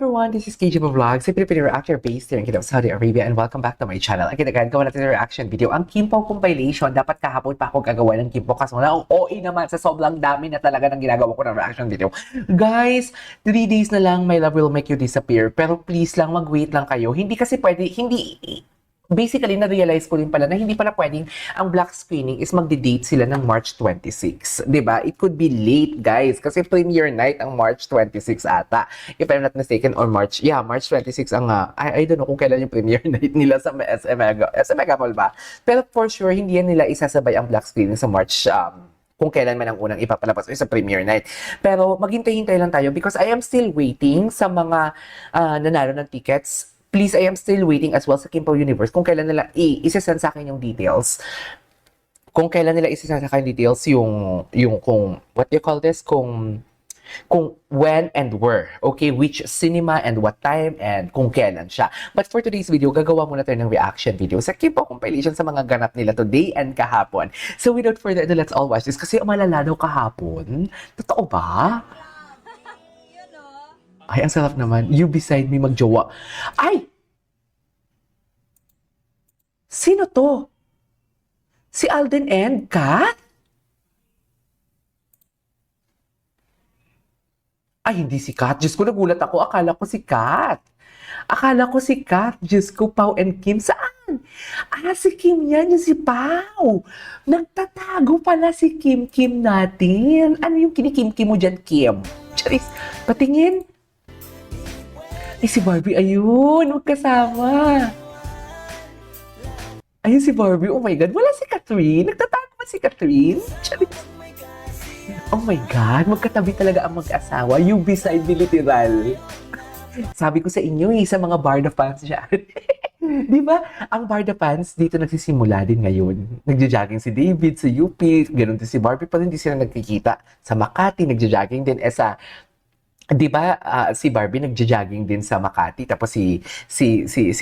everyone, this is KJ Vlog, si Filipino reactor based here in Kingdom of Saudi Arabia, and welcome back to my channel. Again, gawa natin yung reaction video. Ang Kimpaw compilation, dapat kahapon pa ako gagawa ng Kimpaw kasi wala akong OA naman sa sobrang dami na talaga ng ginagawa ko ng reaction video. Guys, 3 days na lang, my love will make you disappear. Pero please lang, mag-wait lang kayo. Hindi kasi pwede, basically, na-realize ko rin pala na hindi pala pwedeng ang black screening is magde-date sila ng March 26. Diba? It could be late, guys. Kasi premiere night ang March 26 ata. If I'm not mistaken, or March 26 ang, I don't know kung kailan yung premiere night nila sa SM Mega Mall ba. Pero for sure, hindi yan nila isasabay ang black screening sa March, kung kailan man ang unang ipapalabas sa premiere night. Pero maghintay-hintay lang tayo because I am still waiting sa mga nanalo ng tickets. Please, I am still waiting as well sa Kimpaw Universe kung kailan nila isasend sa akin yung details. Kung kailan nila isasend sa akin yung details, yung kung, what do you call this? Kung when and where. Okay, which cinema and what time and kung kailan siya. But for today's video, gagawa muna tayo ng reaction video sa Kimpaw compilation sa mga ganap nila today and kahapon. So without further ado, let's all watch this. Kasi malala daw kahapon. Totoo ba? Ay, ang sarap naman. You beside me magjowa. Ay! Sino to? Si Alden and Kat? Ay, hindi si Kat. Diyos ko, nagulat ako. Akala ko si Kat. Diyos ko, Pao and Kim. Saan? Si Kim yan. Yung si Pao. Nagtatago pala si Kim natin. Ano yung kinikim-kim mo dyan, Kim? Charis, patingin. Ay, si Barbie, ayun, magkasama. Ayun si Barbie, oh my God, wala si Catherine? Nagtatago ba si Catherine? Oh my God, magkatabi talaga ang mag-asawa. You beside me, literal. Sabi ko sa inyo sa mga Barda fans siya. Di ba? Ang Barda fans dito nagsisimula din ngayon. Nagja-jogging si David sa UP, ganun din si Barbie, pero hindi sila nagkikita. Sa Makati, nagja-jogging din. Sa di ba si Barbie nagja-jogging din sa Makati, tapos si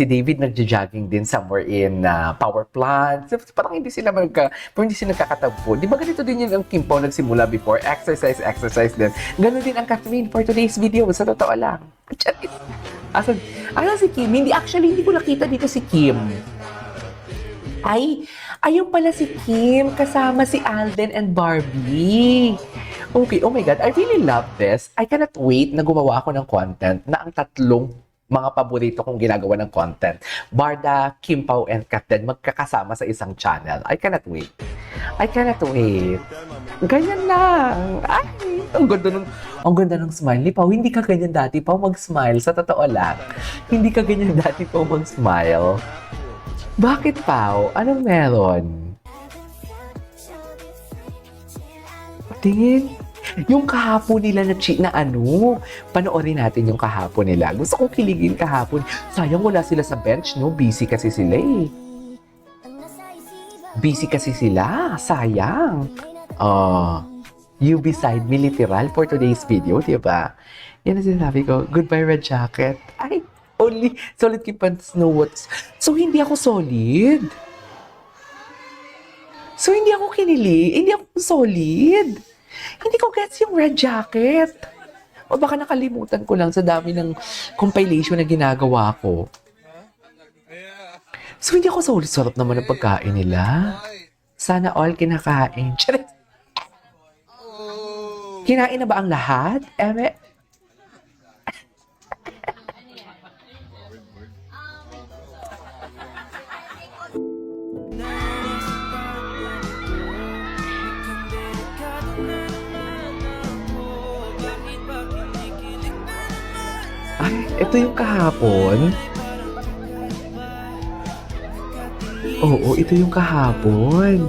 David nagja-jogging din somewhere in power plant. So, parang hindi sila nagkakatagpo. Di ba ganito din yung Kimpaw nagsimula before? Exercise din. Ganun din ang Catherine for today's video. Sa totoo lang. Asan si Kim? Hindi ko nakita dito si Kim. Ayun pala si Kim, kasama si Alden and Barbie. Okay, oh my God, I really love this. I cannot wait na gumawa ako ng content na ang tatlong mga paborito kong ginagawa ng content. Barda, Kimpaw, and Captain magkakasama sa isang channel. I cannot wait. Ganyan lang. Ay, ang ganda ng smile ni Pao. Hindi ka ganyan dati, Pao, mag-smile. Sa totoo lang. Hindi ka ganyan dati, Pao, mag-smile. Bakit, Pao? Anong meron? Tingin. Yung kahapon nila na panoorin natin yung kahapon nila. Gusto kong kiligin kahapon. Sayang wala sila sa bench, no? Busy kasi sila. Sayang. You beside me, literal, for today's video, diba? Yan ang sinasabi ko. Goodbye, red jacket. Ay, only solid keep on snow what's. So, hindi ako solid. So, hindi ako kinili. Hindi ako solid. Hindi ko gets yung red jacket. O baka nakalimutan ko lang sa dami ng compilation na ginagawa ko. So, hindi ako solid. Sarap naman ang pagkain nila. Sana all kinakain. Kinain na ba ang lahat? Eme? Ay, ito yung kahapon. Oo, ito yung kahapon.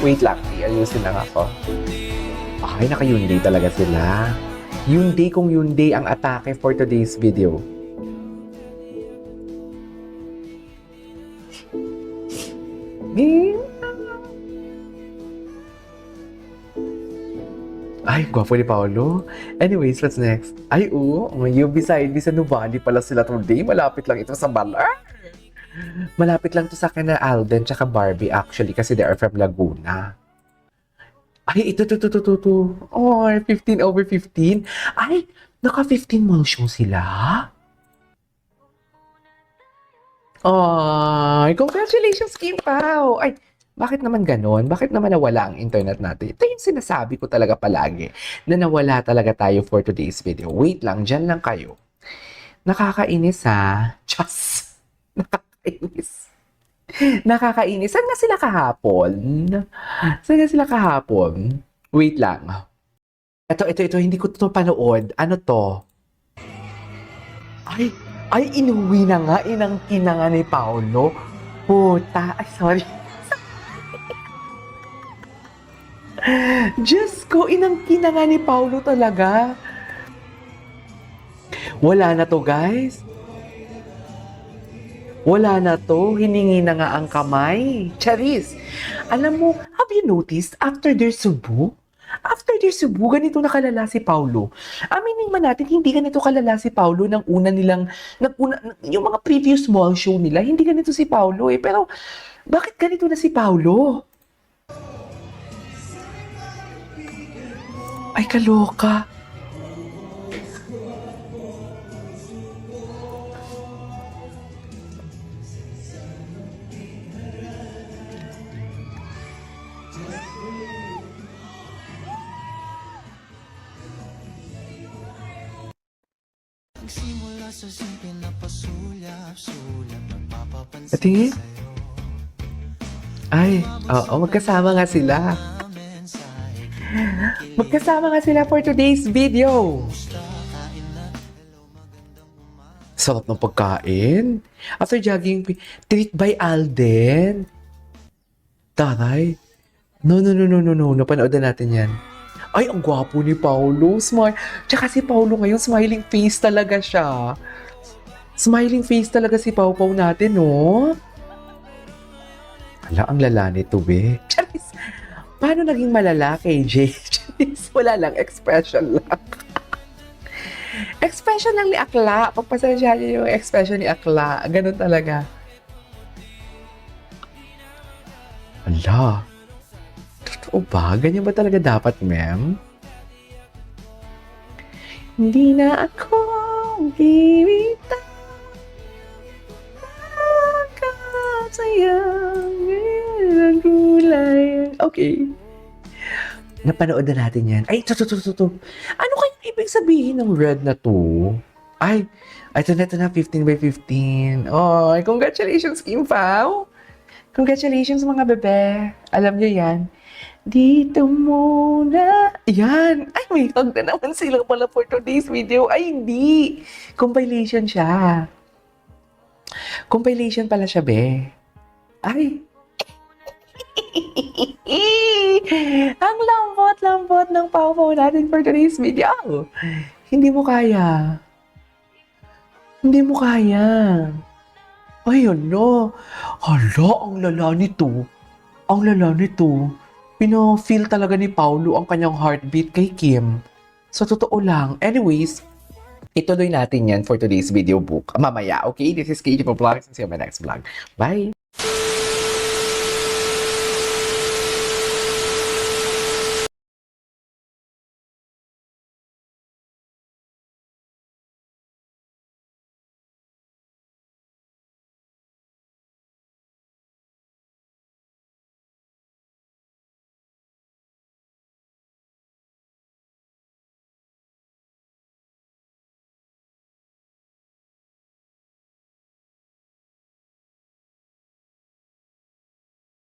Wait lang, ayusin lang ako. Ay, naka-Hyundai talaga sila. Hyundai ang atake for today's video. Ay, gwapo ni Paolo. Anyways, what's next? Ay, you beside me sa Nuvali pala sila today. Malapit lang ito sa Balar. Malapit lang to sa akin na Alden tsaka Barbie actually kasi they are from Laguna. Ay, ito. Oh, 15/15. Ay, naka 15 motion sila? Ay, congratulations, Kim Pao! Ay, bakit naman gano'n? Bakit naman nawala ang internet natin? Ito yung sinasabi ko talaga palagi, na nawala talaga tayo for today's video. Wait lang, dyan lang kayo. Nakakainis ha. Diyos! Nakakainis. Nakakainis. Saan nga sila kahapon? Saan nga sila kahapon? Wait lang. Ito. Hindi ko to panood. Ano to? Ay, inuwi na nga. Inangkin na nga ni Paolo. Puta. Ay, sorry. Diyos ko, inangkin na nga ni Paolo talaga. Wala na to, guys. Wala na to. Hiningi na nga ang kamay. Charis, alam mo, have you noticed after their subo? After their subo, ganito na kalala si Paulo. Aminin man natin, hindi ganito kalala si Paulo ng una nilang, yung mga previous mall show nila, hindi ganito si Paulo eh. Pero, bakit ganito na si Paulo? Ay, kaloka. Simula sa simple na pasulyap-sulyap Tingin? napapapansin sa'yo Ay, oo, magkasama nga sila. na mensahe Magkasama nga sila for today's video. kain na hello magandang umaga Sarap ng pagkain. After jogging, treat by Alden. Taray. No. Napanood na natin yan. Ay, ang gwapo ni Paulo. Smile. Tsaka si Paulo ngayon, smiling face talaga siya. Smiling face talaga si Pau Pau natin, no? Ala, ang lala nito, be. Charis, paano naging malala kay Jay? Charis, wala lang, expression lang. Expression lang ni Akla. Pagpasensya niyo yung expression ni Akla. Ganun talaga. Ala. Totoo ba? Ganyan ba talaga dapat, ma'am? Hindi na ako bibitaw ng gulay. Okay. Napanood na natin yan. Ay, ito. Ano kaya ibig sabihin ng red na to? Ay, ito na, 15/15. Oh, congratulations, Kim Pao. Congratulations, mga bebe. Alam nyo yan. Dito muna. Yan. Ay, may hug na naman sila pala for today's video. Ay, hindi. Compilation siya. Compilation pala siya, be. Ay. Ang lambot ng pawpaw natin for today's video. Hindi mo kaya. Hindi mo kaya. Ay, ano? Hala, ang lala nito. Ang lala nito. Pino-feel talaga ni Paulo ang kanyang heartbeat kay Kim. Sa totoo lang. Anyways, ituloy natin yan for today's video book. Mamaya, okay? This is KJ Vlogs and see you on my next vlog. Bye!